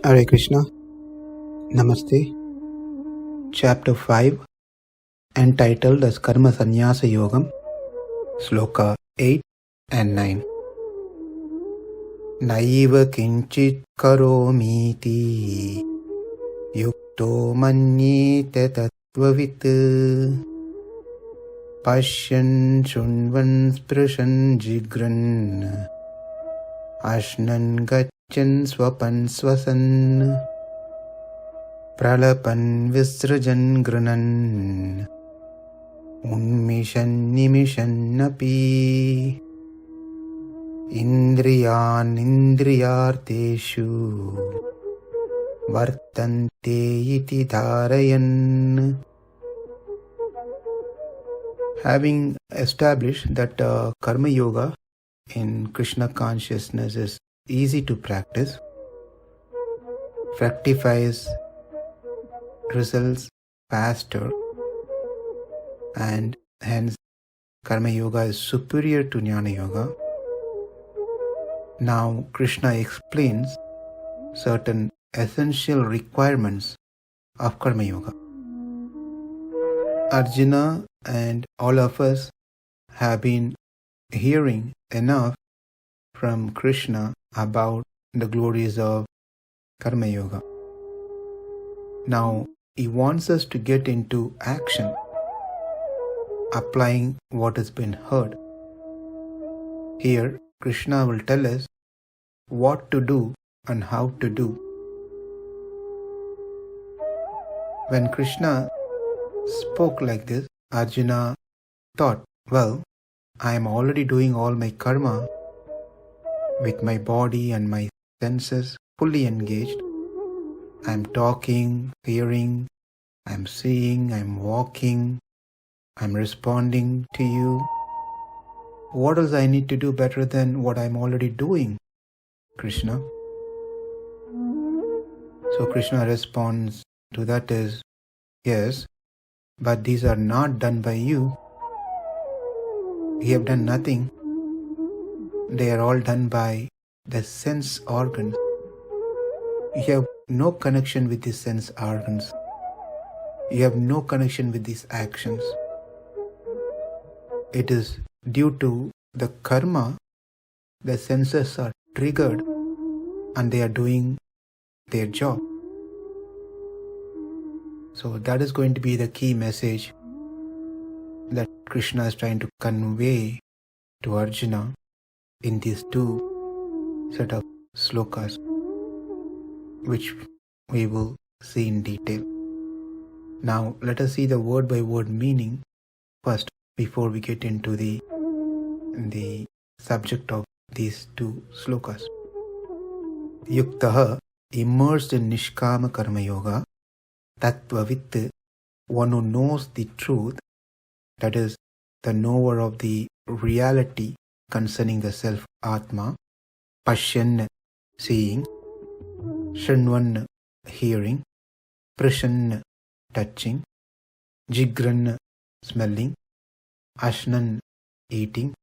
Hare Krishna, Namaste. Chapter 5, entitled as Karma Sannyasa Yogam, Sloka 8 and 9. Naiva kiñcit karomīti, yukto manyeta tattva-vit, paśyañ śṛṇvan spṛśañ jighrann, aśnan gacchan svapañ śvasan, pralapan visṛjan gṛhṇann, unmiṣan nimiṣann api, indriyāṇīndriyārtheṣu, vartanta iti dhārayan. Having established that karma yoga in Krishna consciousness is easy to practice, fructifies, results faster, and hence karma yoga is superior to jnana yoga. Now Krishna explains certain essential requirements of karma yoga. Arjuna and all of us have been hearing enough from Krishna about the glories of karma yoga. Now he wants us to get into action, applying what has been heard. Here Krishna will tell us what to do and how to do. When Krishna spoke like this, Arjuna thought, well, I am already doing all my karma with my body and my senses fully engaged. I am talking, hearing, I am seeing, I am walking, I am responding to you. What else I need to do better than what I am already doing, Krishna? So Krishna responds to that is, yes, but these are not done by you. You have done nothing. They are all done by the sense organs. You have no connection with these sense organs. You have no connection with these actions. It is due to the karma, the senses are triggered and they are doing their job. So that is going to be the key message that Krishna is trying to convey to Arjuna in these two set of slokas, which we will see in detail. Now let us see the word by word meaning first before we get into the subject of these two slokas. Yuktaha, immersed in nishkama karma yoga, tattva-vit, one who knows the truth, that is, the knower of the reality concerning the self Atma, paśyañ, seeing, śṛṇvan, hearing, spṛśañ, touching, jighrann, smelling, aśnan, eating,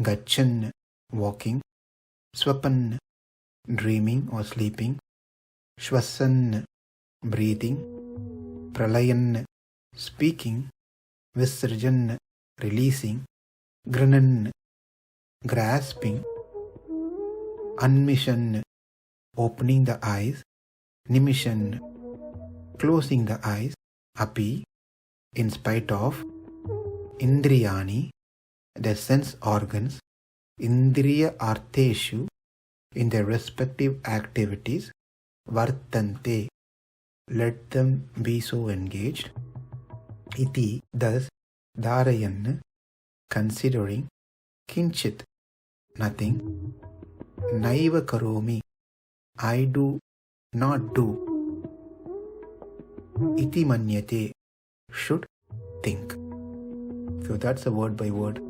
gacchan, walking, svapañ, dreaming or sleeping, śvasan, breathing, pralapan, speaking, visṛjan, releasing, gṛhṇann, grasping, unmiṣan, opening the eyes, nimiṣann, closing the eyes, api, in spite of, indriyāṇi, the sense organs, indriyāṇīndriyārtheṣu, in their respective activities, vartanta, let them be so engaged, iti, thus, dhārayan, considering, kiñcit, nothing, naiva karomīti, I do not do, iti manyeta, should think. So that's a word by word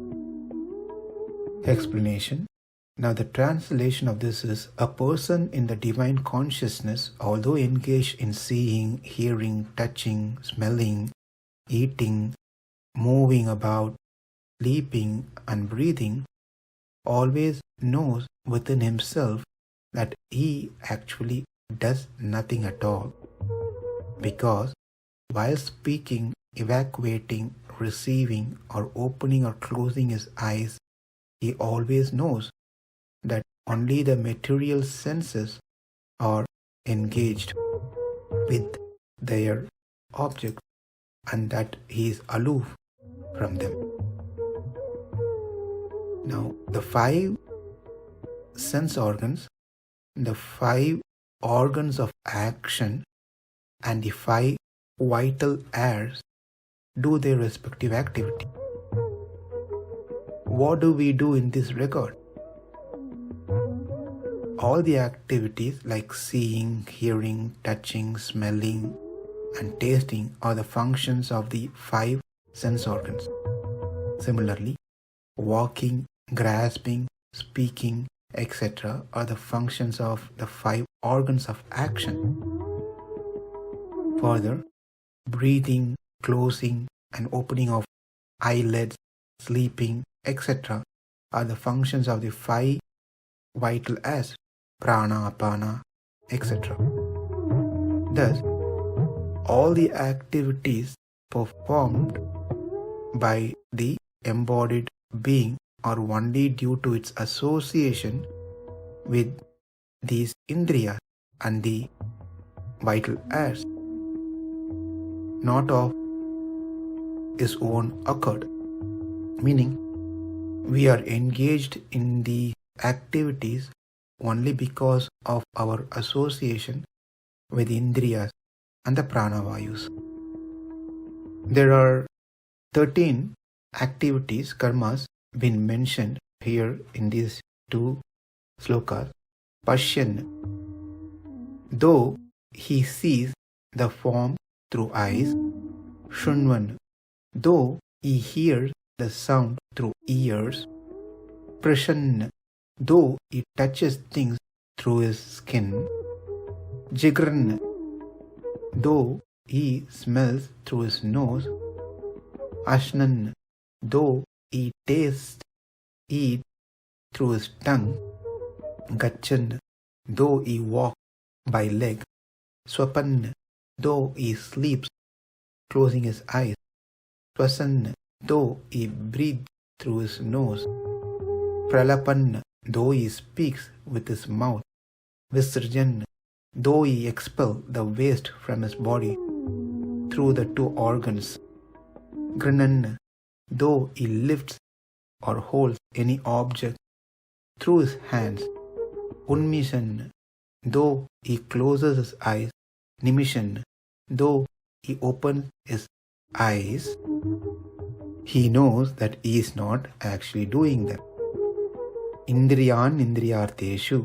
explanation. Now the translation of this is, a person in the divine consciousness, although engaged in seeing, hearing, touching, smelling, eating, moving about, sleeping and breathing, always knows within himself that he actually does nothing at all, because while speaking, evacuating, receiving, or opening or closing his eyes, he always knows that only the material senses are engaged with their objects and that he is aloof from them. Now, the 5 sense organs, the 5 organs of action, and the 5 vital airs do their respective activity. What do we do in this regard? All the activities like seeing, hearing, touching, smelling, and tasting are the functions of the 5 sense organs. Similarly, walking, grasping, speaking, etc. are the functions of the 5 organs of action. Further, breathing, closing, and opening of eyelids, sleeping, etc. are the functions of the 5 vital airs, prana, apana, etc. Thus, all the activities performed by the embodied being are only due to its association with these indriyas and the vital airs, not of his own accord. Meaning, we are engaged in the activities only because of our association with indriyas and the pranavayus. There are 13 activities, karmas, been mentioned here in these 2 slokas. Paśyañ, though he sees the form through eyes. śṛṇvan, though he hears the sound through ears. spṛśañ, though he touches things through his skin. jighrann, though he smells through his nose. aśnan, though he tastes, eats through his tongue. gacchan, though he walks by leg. svapañ, though he sleeps closing his eyes. śvasan, though he breathes through his nose. pralapan, though he speaks with his mouth. visṛjan, though he expels the waste from his body through the 2 organs. gṛhṇann, though he lifts or holds any object through his hands. unmiṣan, though he closes his eyes. nimiṣann, though he opens his eyes. He knows that he is not actually doing them. indriyāṇīndriyārtheṣu,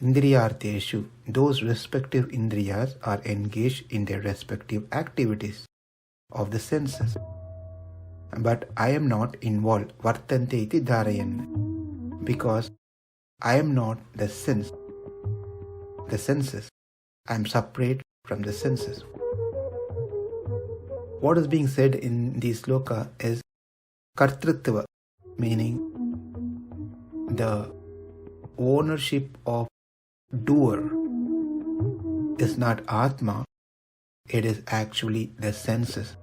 indriyārtheṣu, those respective indriyas are engaged in their respective activities of the senses. But I am not involved, vartanta iti dhārayan, because I am not the senses. I am separate from the senses. What is being said in the sloka is kartritva, meaning the ownership of doer is not atma, it is actually the senses.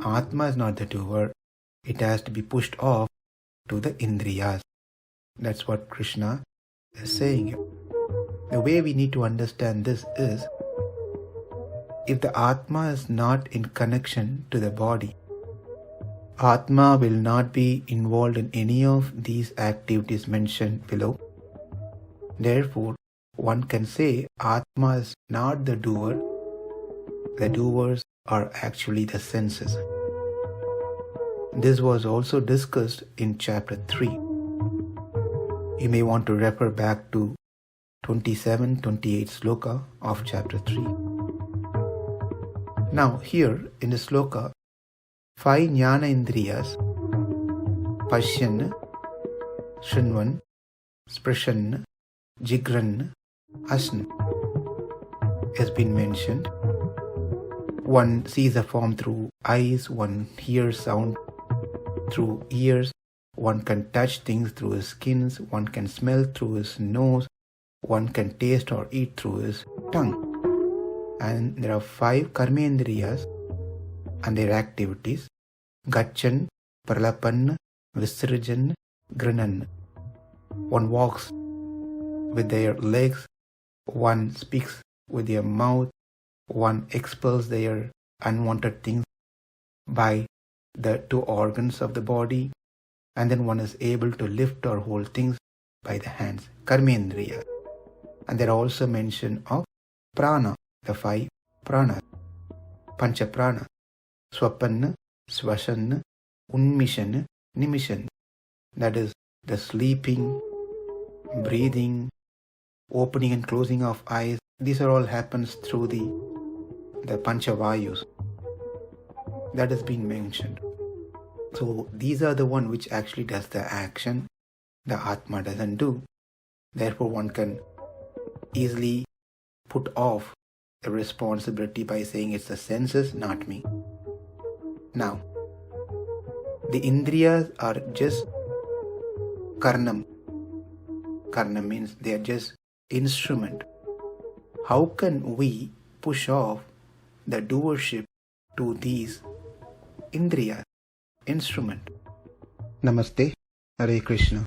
Atma is not the doer, it has to be pushed off to the indriyas. That's what Krishna is saying here. The way we need to understand this is, if the Atma is not in connection to the body, Atma will not be involved in any of these activities mentioned below. Therefore, one can say Atma is not the doer. The doers are actually the senses. This was also discussed in chapter 3. You may want to refer back to 27-28 sloka of chapter 3. Now here in the sloka, 5 jnana-indriyas, paśyañ, śṛṇvan, spṛśañ, jighrann, aśnan, has been mentioned. One sees a form through eyes, one hears sound through ears, one can touch things through his skin, one can smell through his nose, one can taste or eat through his tongue. And there are 5 karmendriyas and their activities: gacchan, pralapan, visṛjan, gṛhṇann. One walks with their legs, one speaks with their mouth, one expels their unwanted things by the 2 organs of the body, and then one is able to lift or hold things by the hands, karmendriya. And there are also mention of prana, the 5 pranas, pancha prana, svapañ, śvasan, unmiṣan, nimiṣann. That is the sleeping, breathing, opening and closing of eyes. These are all happens through the pancha vayus. That has been mentioned. So these are the one which actually does the action. The Atma doesn't do. Therefore one can easily put off the responsibility by saying it's the senses, not me. Now, the indriyas are just karnam. Karnam means they are just instrument. How can we push off the doership to these indriyas, instrument? Namaste, Hare Krishna.